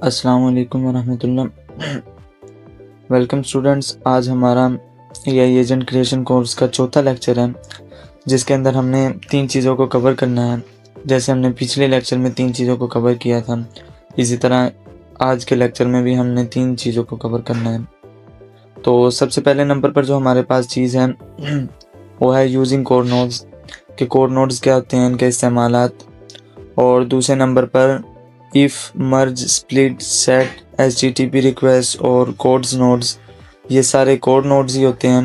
अस्सलाम वालेकुम वरहमतुल्लाह। Welcome students, आज हमारा एआई एजेंट क्रिएशन कोर्स का चौथा लेक्चर है, जिसके अंदर हमने 3 चीज़ों को कवर करना है। जैसे हमने पिछले लेक्चर में 3 चीज़ों को कवर किया था, इसी तरह आज के लेक्चर में भी हमने 3 चीज़ों को कवर करना है। तो सबसे पहले नंबर पर जो हमारे पास चीज़ है वो है यूजिंग कोड नोड्स, कि कोड नोड्स क्या होते हैं, इनके इस्तेमालात। और दूसरे नंबर पर if, merge, split, set, HTTP request और कोड्स नोड्स, ये सारे कोड नोड्स ही होते हैं।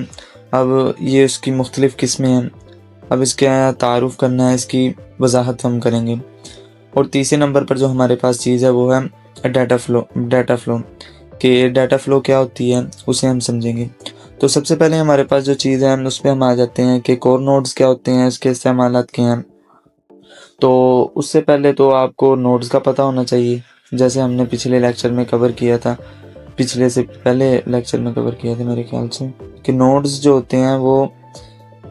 अब ये उसकी मुख्तलिफ़ किस्में हैं। अब इसका तारुफ़ करना है, इसकी वजाहत हम करेंगे। और तीसरे नंबर पर जो हमारे पास चीज़ है वो है डाटा फ्लो कि डाटा फ्लो क्या होती है, उसे हम समझेंगे। तो सबसे पहले हमारे पास जो चीज़ है उस पर हम आ जाते हैं कि कोड नोड्स क्या होते हैं, इसके इस्तेमालात क्या हैं। तो उससे पहले तो आपको नोड्स का पता होना चाहिए, जैसे हमने पिछले लेक्चर में कवर किया था, पिछले से पहले लेक्चर में कवर किया था मेरे ख्याल से, कि नोड्स जो होते हैं वो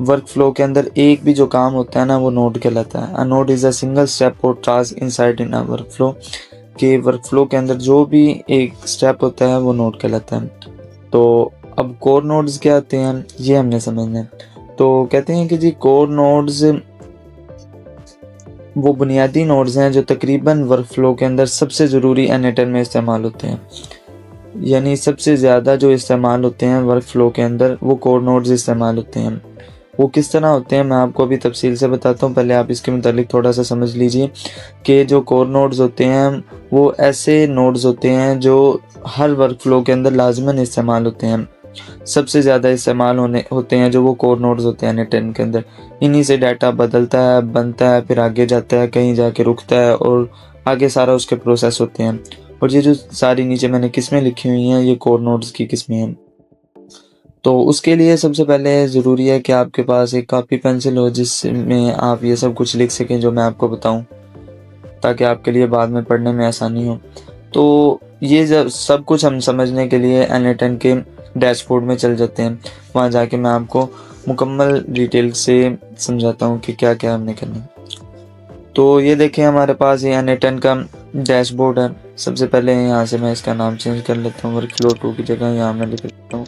वर्क फ्लो के अंदर एक भी जो काम होता है ना, वो नोड कहलाता है। A node is a single step or task inside in a workflow, कि वर्क फ्लो के अंदर जो भी एक स्टेप होता है वो नोड कहलाता है। तो अब कोर नोड्स क्या होते हैं ये हमने समझना है। तो कहते हैं कि जी कोर नोड्स वो बुनियादी नोड्स हैं जो तकरीबन वर्कफ्लो के अंदर सबसे ज़रूरी एनेटर में इस्तेमाल होते हैं, यानी सबसे ज़्यादा जो इस्तेमाल होते हैं वर्कफ्लो के अंदर वो कोर नोड्स इस्तेमाल होते हैं। वो किस तरह होते हैं मैं आपको अभी तफसील से बताता हूँ, पहले आप इसके मुतालिक थोड़ा सा समझ लीजिए कि जो कोर नोड्स होते हैं वो ऐसे नोड्स होते हैं जो हर वर्कफ्लो के अंदर लाजमन इस्तेमाल होते हैं। सबसे ज़्यादा इस्तेमाल होते हैं जो वो कोर नोड्स होते हैं नेटन के अंदर। इन्हीं से डाटा बदलता है, बनता है, फिर आगे जाता है, कहीं जाके रुकता है और आगे सारा उसके प्रोसेस होते हैं। और ये जो सारी नीचे मैंने किस्में लिखी हुई हैं ये कोर नोड्स की किस्में हैं। तो उसके लिए सबसे पहले ज़रूरी है कि आपके पास एक कॉपी पेंसिल हो जिसमें आप ये सब कुछ लिख सकें जो मैं आपको बताऊं, ताकि आपके लिए बाद में पढ़ने में आसानी हो। तो ये जब सब कुछ हम समझने के लिए N8N के डैशबोर्ड में चल जाते हैं, वहाँ जाके मैं आपको मुकम्मल डिटेल से समझाता हूँ कि क्या क्या हमने करना है। तो ये देखें हमारे पास ये N8N का डैशबोर्ड है। सबसे पहले यहाँ से मैं इसका नाम चेंज कर लेता हूँ, वर्कफ्लो 2 की जगह यहाँ मैं लिख लेता हूँ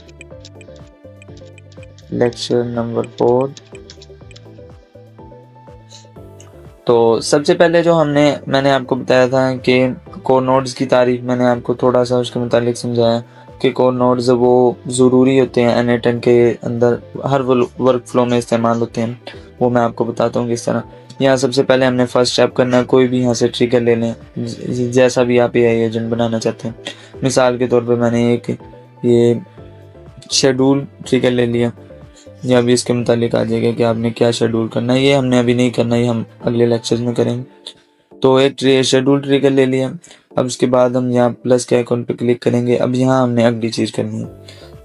लेक्चर नंबर 4। तो सबसे पहले जो मैंने आपको बताया था कि कोर नोड्स की तारीफ, मैंने आपको थोड़ा सा उसके मुतालिक समझाया कि कोर नोड्स वो ज़रूरी होते हैं N8N के अंदर, हर वर्क फ्लो में इस्तेमाल होते हैं। वो मैं आपको बताता हूँ किस तरह। यहाँ सबसे पहले हमने फर्स्ट स्टेप करना है, कोई भी यहाँ से ट्रिगर ले लें जैसा भी आप एआई एजेंट बनाना चाहते हैं। मिसाल के तौर पर मैंने एक ये शेड्यूल ट्रिगर ले लिया, या अभी इसके मुतालिक आ जाएगा कि आपने क्या शेड्यूल करना है। ये हमने अभी नहीं करना, ये हम अगले लेक्चर्स में करेंगे। तो एक शेड्यूल ट्रिगर ले लिया। अब उसके बाद हम यहाँ प्लस के आइकॉन पे क्लिक करेंगे। अब यहाँ हमने अगली चीज़ करनी है।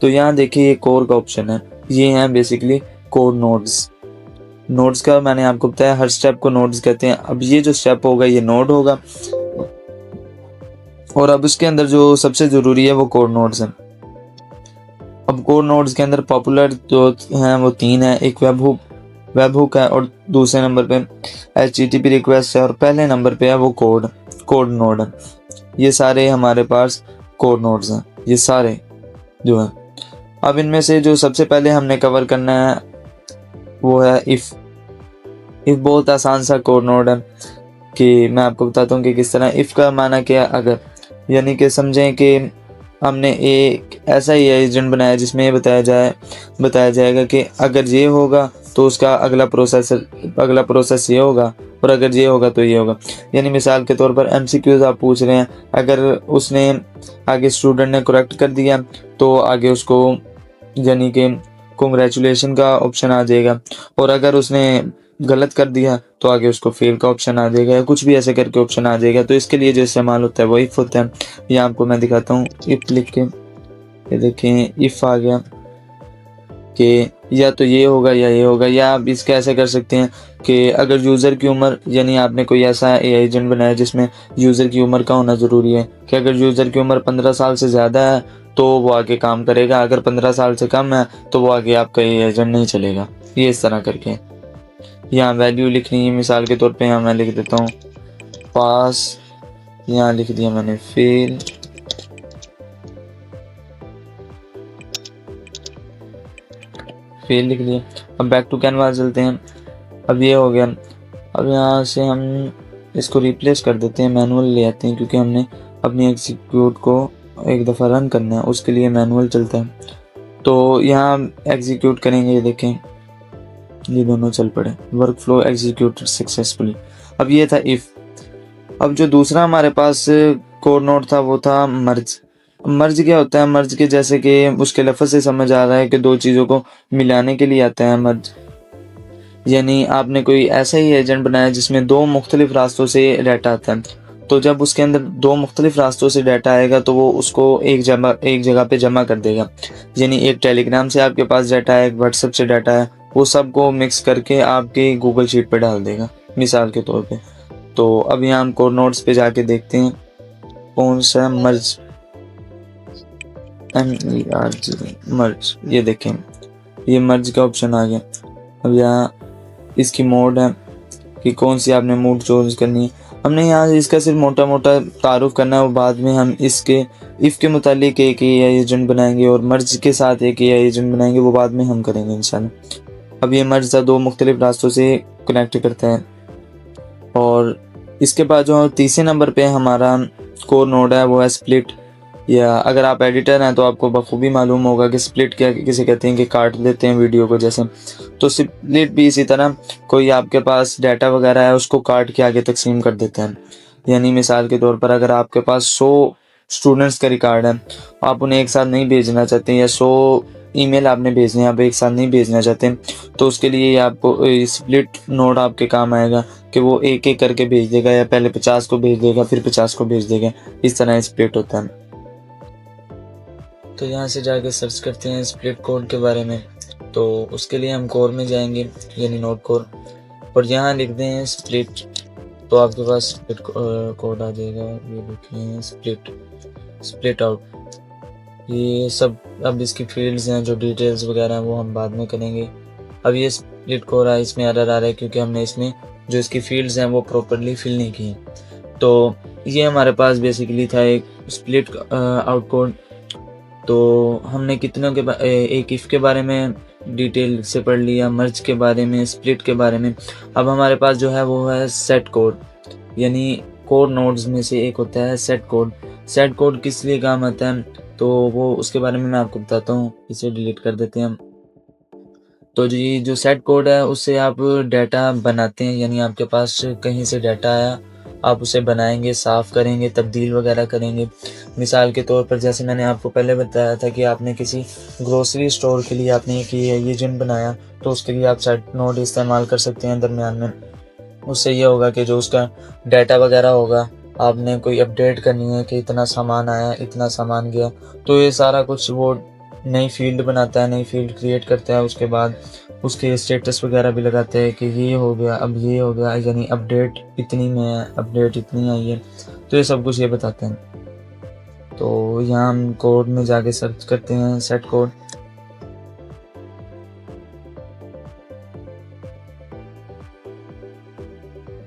तो यहाँ देखिए ये कोर का ऑप्शन है, ये हैं बेसिकली कोर नोड्स। नोड्स का मैंने आपको बताया हर स्टेप को नोड्स कहते हैं। अब ये जो स्टेप होगा ये नोड होगा, और अब उसके अंदर जो सबसे ज़रूरी है वो कोर नोड्स हैं। अब कोर नोड्स के अंदर पॉपुलर जो हैं वो 3 हैं, एक वेब हुक है, और दूसरे नंबर पे HTTP रिक्वेस्ट है, और पहले नंबर पे है वो कोड नोड है। ये सारे हमारे पास कोड नोड्स हैं, ये सारे जो हैं। अब इनमें से जो सबसे पहले हमने कवर करना है वो है इफ़ बहुत आसान सा कोड नोड है, कि मैं आपको बताता हूँ कि किस तरह। इफ़ का माना क्या है, अगर, यानी कि समझें कि हमने एक ऐसा ही एजेंट बनाया जिसमें ये बताया जाएगा कि अगर ये होगा तो उसका अगला प्रोसेस ये होगा, और अगर ये होगा तो ये होगा। यानी मिसाल के तौर पर MCQs आप पूछ रहे हैं, अगर उसने आगे स्टूडेंट ने करेक्ट कर दिया तो आगे उसको यानी कि कॉन्ग्रेचुलेशन का ऑप्शन आ जाएगा, और अगर उसने गलत कर दिया तो आगे उसको फेल का ऑप्शन आ जाएगा, या कुछ भी ऐसे करके ऑप्शन आ जाएगा। तो इसके लिए जो इस्तेमाल होता है वो इफ़ होता है। यहाँ आपको मैं दिखाता हूँ, इफ़ लिख के ये देखें इफ़ आ गया कि या तो ये होगा या ये होगा। या आप इसका ऐसे कर सकते हैं कि अगर यूज़र की उम्र, यानी आपने कोई ऐसा एआई एजेंट बनाया जिसमें यूज़र की उम्र का होना ज़रूरी है, कि अगर यूज़र की उम्र 15 साल से ज़्यादा है तो वो आगे काम करेगा, अगर 15 साल से कम है तो वो आगे आपका एआई एजेंट नहीं चलेगा। ये इस तरह करके यहाँ वैल्यू लिखनी है। मिसाल के तौर पे यहाँ मैं लिख देता हूँ पास यहाँ लिख दिया मैंने फेल, फेल लिख दिया। अब बैक टू कैनवास चलते हैं। अब ये हो गया। अब यहाँ से हम इसको रिप्लेस कर देते हैं, मैनुअल ले आते हैं, क्योंकि हमने अपनी एग्जीक्यूट को एक दफ़ा रन करना है, उसके लिए मैनुअल चलता है। तो यहाँ एग्जीक्यूट करेंगे, ये देखें ये दोनों चल पड़े, वर्क फ्लो एग्जीक्यूटेड सक्सेसफुली। अब ये था इफ़। अब जो दूसरा हमारे पास कोड नोड था वो था मर्ज। मर्ज क्या होता है? मर्ज के जैसे कि उसके लफ्ज़ से समझ आ रहा है कि दो चीज़ों को मिलाने के लिए आता है मर्ज। यानी आपने कोई ऐसा ही एजेंट बनाया जिसमें दो मुख्तलिफ रास्तों से डाटा आता है, तो जब उसके अंदर दो मुख्तलिफ रास्तों से डाटा आएगा तो वो उसको एक जगह पे जमा कर देगा। यानी एक टेलीग्राम से आपके पास डाटा है, एक व्हाट्सएप से डाटा है, वो सबको मिक्स करके आपके गूगल शीट पे डाल देगा, मिसाल के तौर पे। तो अब यहाँ हम कोड नोड्स पे जाके देखते हैं कौन सा मर्ज, MERG मर्ज, ये देखें ये मर्ज का ऑप्शन आ गया। अब यहाँ इसकी मोड है कि कौन सी आपने मोड चूज करनी है। हमने यहाँ इसका सिर्फ मोटा मोटा तारुफ करना है, वो बाद में हम इसके इफ़ के मुतालिक एक AI एजेंट बनाएंगे और मर्ज के साथ एक AI एजेंट बनाएंगे, वो बाद में हम करेंगे इंशाल्लाह। अब ये मर्ज दो मुख्तलिफ रास्तों से कनेक्ट करता है। और इसके बाद जो तीसरे नंबर पे हमारा कोर नोड है वो है स्प्लिट, या अगर आप एडिटर हैं तो आपको बखूबी मालूम होगा कि स्प्लिट क्या किसे कहते हैं, कि काट देते हैं वीडियो को जैसे। तो स्प्लिट भी इसी तरह, कोई आपके पास डाटा वगैरह है उसको काट के आगे तकसीम कर देते हैं। यानी मिसाल के तौर पर अगर आपके पास 100 स्टूडेंट्स का रिकॉर्ड है, आप उन्हें एक साथ नहीं भेजना चाहते, या 100 ईमेल आपने भेजने हैं, आप एक साथ नहीं भेजना चाहते, तो उसके लिए आपको स्प्लिट नोड आपके काम आएगा कि वो एक एक करके भेज देगा, या पहले 50 को भेज देगा फिर 50 को भेज देगा। इस तरह स्प्लिट होता है। तो यहाँ से जाके सर्च करते हैं स्प्लिट कोड के बारे में। तो उसके लिए हम कोर में जाएंगे, यानी नोड कोर, और यहाँ लिख दें स्प्लिट, तो आपके पास स्प्लिट कोड आ जाएगा। ये देखें स्प्लिट आउट, ये सब। अब इसकी फील्ड्स हैं, जो डिटेल्स वगैरह हैं वो हम बाद में करेंगे। अब ये स्प्लिट कोड है, इसमें एरर आ रहा है क्योंकि हमने इसमें जो इसकी फील्ड्स हैं वो प्रॉपरली फिल नहीं की। तो ये हमारे पास बेसिकली था एक स्प्लिट आउट कोड। तो हमने कितनों के एक इफ़ के बारे में डिटेल से पढ़ लिया, मर्ज के बारे में, स्प्लिट के बारे में। अब हमारे पास जो है वो है सेट कोड, यानी कोर नोड्स में से एक होता है सेट कोड। सेट कोड किस लिए काम आता है तो वो उसके बारे में मैं आपको बताता हूँ। इसे डिलीट कर देते हैं हम। तो जी जो सेट कोड है उससे आप डाटा बनाते हैं, यानी आपके पास कहीं से डाटा आया, आप उसे बनाएंगे, साफ़ करेंगे, तब्दील वगैरह करेंगे। मिसाल के तौर पर जैसे मैंने आपको पहले बताया था कि आपने किसी ग्रोसरी स्टोर के लिए आपने एक एजेंट बनाया, तो उसके लिए आप सेट नोड इस्तेमाल कर सकते हैं दरमियान में। उससे ये होगा कि जो उसका डाटा वगैरह होगा, आपने कोई अपडेट करनी है कि इतना सामान आया, इतना सामान गया, तो ये सारा कुछ वो नई फील्ड बनाता है, नई फील्ड क्रिएट करता है। उसके बाद उसके स्टेटस वगैरह भी लगाते हैं कि ये हो गया, अब ये हो गया, यानी अपडेट इतनी में है, अपडेट इतनी आई है, तो ये सब कुछ ये बताते हैं। तो यहाँ हम कोड में जाके सर्च करते हैं सेट कोड।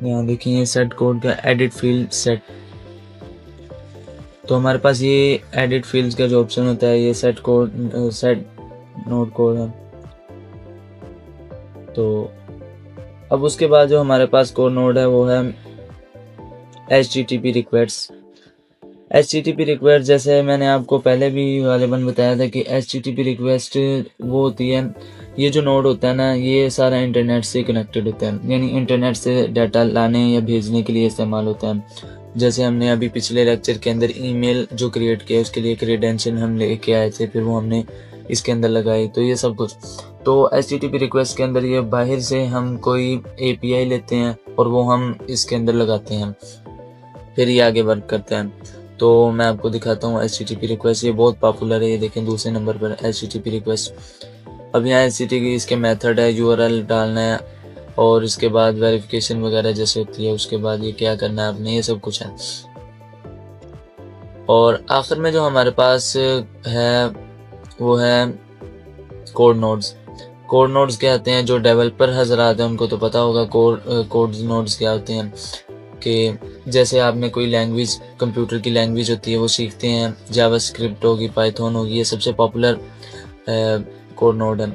यहाँ देखिए सेट कोड का एडिट फील्ड सेट, तो हमारे पास ये एडिट फील्ड्स का जो ऑप्शन होता है ये सेट नोड कोड है। तो अब उसके बाद जो हमारे पास कोड नोड है वो है HTTP रिक्वेस्ट। HTTP रिक्वेस्ट जैसे मैंने आपको पहले भी गालिबन बताया था कि HTTP रिक्वेस्ट वो होती है, ये जो नोड होता है ना, ये सारा इंटरनेट से कनेक्टेड होता है, यानी इंटरनेट से डाटा लाने या भेजने के लिए इस्तेमाल होता है। जैसे हमने अभी पिछले लेक्चर के अंदर ईमेल जो क्रिएट किया उसके लिए क्रेडेंशियल हम लेके आए थे, फिर वो हमने इसके अंदर लगाई, तो ये सब कुछ। तो HTTP रिक्वेस्ट के अंदर ये बाहर से हम कोई API लेते हैं और वो हम इसके अंदर लगाते हैं, फिर ये आगे वर्क करता है। तो मैं आपको दिखाता हूँ HTTP रिक्वेस्ट, ये बहुत पॉपुलर है। ये देखें दूसरे नंबर पर HTTP रिक्वेस्ट। अब यहाँ HTTP इसके मेथड है, URL डालना है और इसके बाद वेरिफिकेशन वगैरह जैसे होती है, उसके बाद ये क्या करना है आपने, ये सब कुछ है। और आखिर में जो हमारे पास है वो है कोड नोड्स। कोड नोड्स क्या होते हैं, जो डेवलपर हजरात हैं उनको तो पता होगा कोड नोड्स क्या होते हैं, कि जैसे आपने कोई लैंग्वेज, कंप्यूटर की लैंग्वेज होती है वो सीखते हैं, जावास्क्रिप्ट होगी, पाइथन होगी, ये सबसे पॉपुलर कोड नोड है।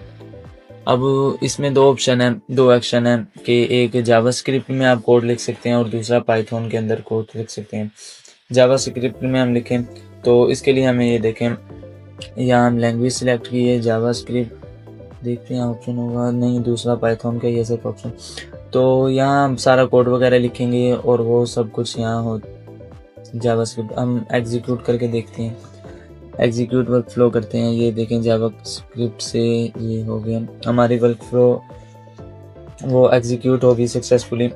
अब इसमें दो ऑप्शन है, दो एक्शन है कि एक जावास्क्रिप्ट में आप कोड लिख सकते हैं और दूसरा पाइथन के अंदर कोड लिख सकते हैं। जावास्क्रिप्ट में हम लिखें तो इसके लिए हमें ये देखें, यहाँ हम लैंग्वेज सिलेक्ट की है जावास्क्रिप्ट, देखते हैं ऑप्शन होगा, नहीं दूसरा पाइथन का, ये सब ऑप्शन। तो यहाँ हम सारा कोड वगैरह लिखेंगे और वो सब कुछ यहाँ हो जावास्क्रिप्ट। हम एग्जीक्यूट करके देखते हैं, एग्जीक्यूट वर्क फ्लो करते हैं, ये देखें जावास्क्रिप्ट से ये हो गया हमारी वर्क फ्लो, वो एग्जीक्यूट होगी सक्सेसफुली।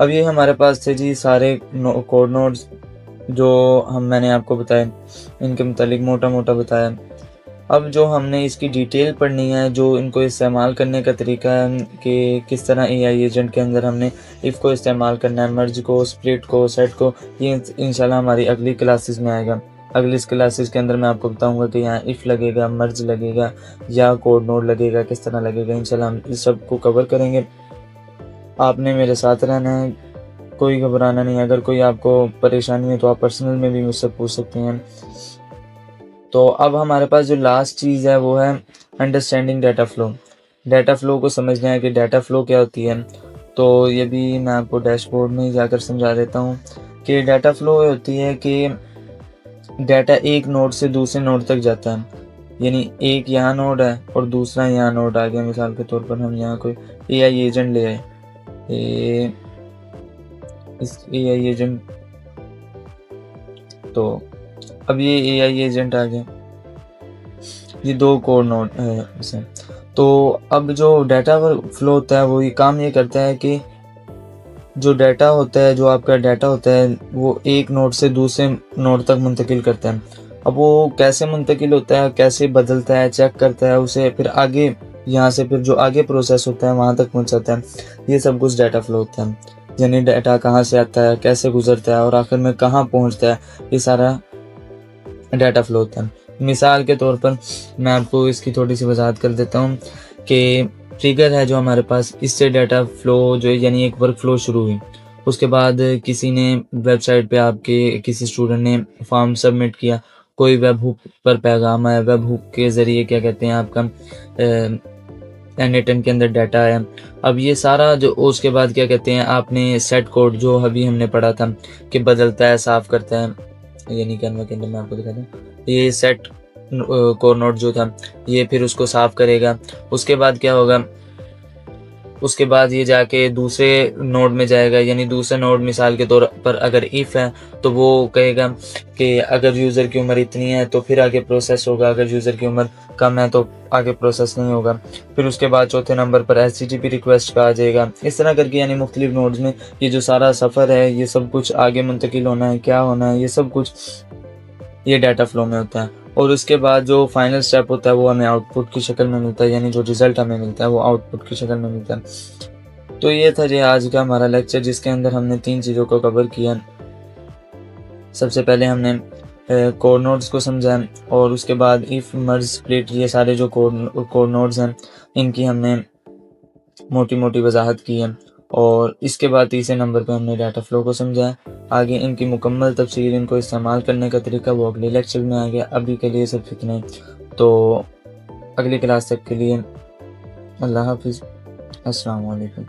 अब ये हमारे पास थे जी सारे कोड नोड्स जो मैंने आपको बताया, इनके मुतालिक मोटा मोटा बताया। अब जो हमने इसकी डिटेल पढ़नी है, जो इनको इस्तेमाल करने का तरीका है कि किस तरह एआई एजेंट के अंदर हमने इफ़ को इस्तेमाल करना है, मर्ज को, स्प्लिट को, सेट को, ये इंशाल्लाह हमारी अगली क्लासेस में आएगा। अगली क्लासेस के अंदर मैं आपको बताऊंगा कि यहाँ इफ़ लगेगा, मर्ज लगेगा या कोड नोड लगेगा, किस तरह लगेगा। इंशाल्लाह हम इस सब को कवर करेंगे। आपने मेरे साथ रहना है, कोई घबराना नहीं। अगर कोई आपको परेशानी है तो आप पर्सनल में भी मुझसे पूछ सकते हैं। तो अब हमारे पास जो लास्ट चीज़ है वो है understanding data flow. Data flow को समझना है कि डाटा फ्लो क्या होती है। तो ये भी मैं आपको डैशबोर्ड में जाकर समझा देता हूँ कि डाटा फ्लो होती है कि डाटा एक नोड से दूसरे नोड तक जाता है। यानी एक यहाँ नोड है और दूसरा यहाँ नोड आ गया। मिसाल के तौर पर हम यहाँ कोई एआई एजेंट ले आए, इस एआई एजेंट, तो अब ये एआई एजेंट आ गया, ये दो कोर नोड है इसे। तो अब जो डाटा फ्लो होता है वो ये काम ये करता है कि जो डाटा होता है, जो आपका डाटा होता है, वो एक नोड से दूसरे नोड तक मुंतकिल करता है। अब वो कैसे मुंतकिल होता है, कैसे बदलता है, चेक करता है उसे, फिर आगे यहाँ से फिर जो आगे प्रोसेस होता है वहाँ तक पहुँचाता है, ये सब कुछ डाटा फ्लो होता है। यानी डाटा कहाँ से आता है, कैसे गुजरता है और आखिर में कहाँ पहुँचता है, ये सारा डाटा फ्लो होता है। मिसाल के तौर पर मैं आपको इसकी थोड़ी सी वजाहत कर देता हूँ कि ट्रिगर है जो हमारे पास, इससे डाटा फ्लो जो यानी एक वर्क फ्लो शुरू हुई। उसके बाद किसी ने वेबसाइट पे आपके किसी स्टूडेंट ने फॉर्म सबमिट किया, कोई वेब हुक पर पैगाम आया, वेब हुक के ज़रिए क्या कहते हैं आपका N8N के अंदर डाटा है। अब ये सारा जो उसके बाद क्या कहते हैं, आपने सेट कोड जो अभी हमने पढ़ा था कि बदलता है, साफ़ करता है, यानी कैनवा के अंदर मैं आपको दिखाता हूँ, ये सेट कोर नोड जो था ये फिर उसको साफ करेगा। उसके बाद क्या होगा, उसके बाद ये जाके दूसरे नोड में जाएगा। यानी दूसरा नोड मिसाल के तौर पर अगर इफ़ है तो वो कहेगा कि अगर यूज़र की उम्र इतनी है तो फिर आगे प्रोसेस होगा, अगर यूज़र की उम्र कम है तो आगे प्रोसेस नहीं होगा। फिर उसके बाद चौथे नंबर पर HTTP रिक्वेस्ट का आ जाएगा। इस तरह करके यानी मुख्तलिफ नोड्स में ये जो सारा सफ़र है, ये सब कुछ आगे मुंतकिल होना है, क्या होना है, ये सब कुछ ये डाटा फ्लो में होता है। और उसके बाद जो फाइनल स्टेप होता है वो हमें आउटपुट की शक्ल में मिलता है, यानी जो रिज़ल्ट हमें मिलता है वो आउटपुट की शक्ल में मिलता है। तो ये था जी आज का हमारा लेक्चर, जिसके अंदर हमने 3 चीज़ों को कवर किया। सबसे पहले हमने कोड नोड्स को समझा और उसके बाद इफ़, मर्ज, स्प्लिट, ये सारे जो कोड नोड्स हैं इनकी हमने मोटी मोटी वजाहत की है। और इसके बाद तीसरे नंबर पे हमने डाटा फ्लो को समझा। आगे इनकी मुकम्मल तफसील, इनको इस्तेमाल करने का तरीका वो अगले लेक्चर में आ गया। अभी के लिए सिर्फ इतना ही। तो अगली क्लास तक के लिए अल्लाह हाफिज़, अस्सलाम वालेकुम।